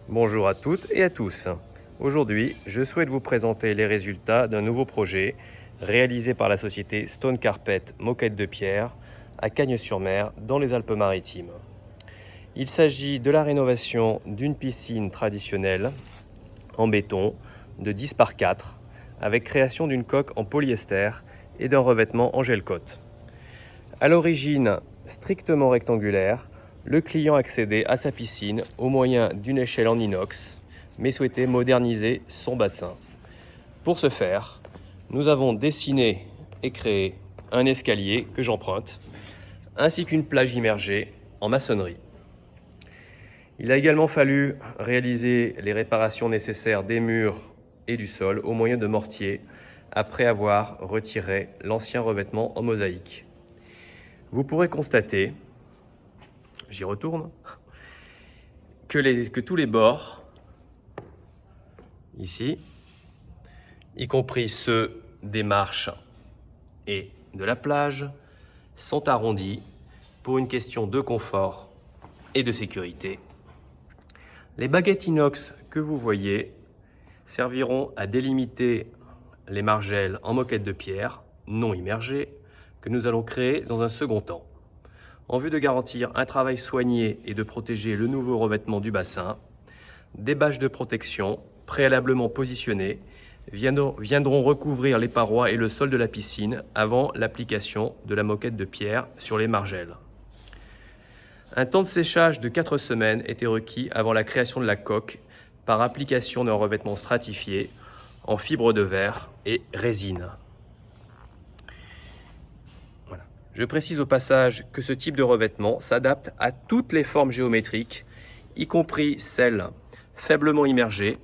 Bonjour à toutes et à tous. Aujourd'hui, je souhaite vous présenter les résultats d'un nouveau projet réalisé par la société Stone Carpet Moquette de Pierre à Cagnes-sur-Mer dans les Alpes-Maritimes. Il s'agit de la rénovation d'une piscine traditionnelle en béton de 10 par 4 avec création d'une coque en polyester et d'un revêtement en gel-coat. À l'origine strictement rectangulaire, le client accédait à sa piscine au moyen d'une échelle en inox, mais souhaitait moderniser son bassin. Pour ce faire, nous avons dessiné et créé un escalier que j'emprunte, ainsi qu'une plage immergée en maçonnerie. Il a également fallu réaliser les réparations nécessaires des murs et du sol au moyen de mortier, après avoir retiré l'ancien revêtement en mosaïque. Vous pourrez constater, j'y retourne, que tous les bords, ici, y compris ceux des marches et de la plage, sont arrondis pour une question de confort et de sécurité. Les baguettes inox que vous voyez serviront à délimiter les margelles en moquette de pierre non immergées que nous allons créer dans un second temps. En vue de garantir un travail soigné et de protéger le nouveau revêtement du bassin, des bâches de protection préalablement positionnées viendront recouvrir les parois et le sol de la piscine avant l'application de la moquette de pierre sur les margelles. Un temps de séchage de 4 semaines était requis avant la création de la coque par application d'un revêtement stratifié en fibre de verre et résine. Voilà. Je précise au passage que ce type de revêtement s'adapte à toutes les formes géométriques, y compris celles faiblement immergées,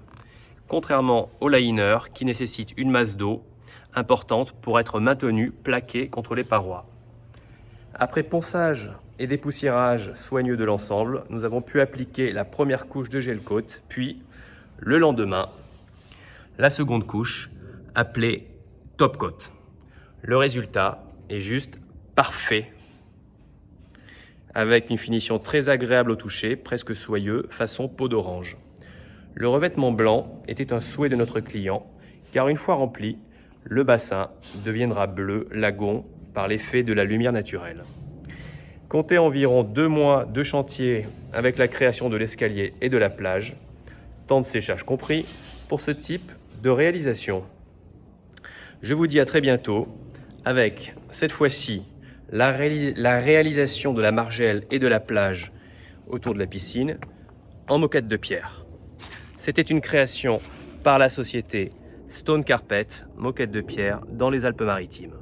contrairement au liner qui nécessite une masse d'eau importante pour être maintenu plaqué contre les parois. Après ponçage et dépoussiérage soigneux de l'ensemble, nous avons pu appliquer la première couche de gel coat, puis le lendemain, la seconde couche, appelée top coat. Le résultat est juste parfait, avec une finition très agréable au toucher, presque soyeux, façon peau d'orange. Le revêtement blanc était un souhait de notre client, car une fois rempli, le bassin deviendra bleu lagon par l'effet de la lumière naturelle. Comptez environ 2 mois de chantier avec la création de l'escalier et de la plage, temps de séchage compris, pour ce type de réalisation. Je vous dis à très bientôt avec, cette fois-ci, la réalisation de la margelle et de la plage autour de la piscine en moquette de pierre. C'était une création par la société Stone Carpet Moquette de Pierre dans les Alpes-Maritimes.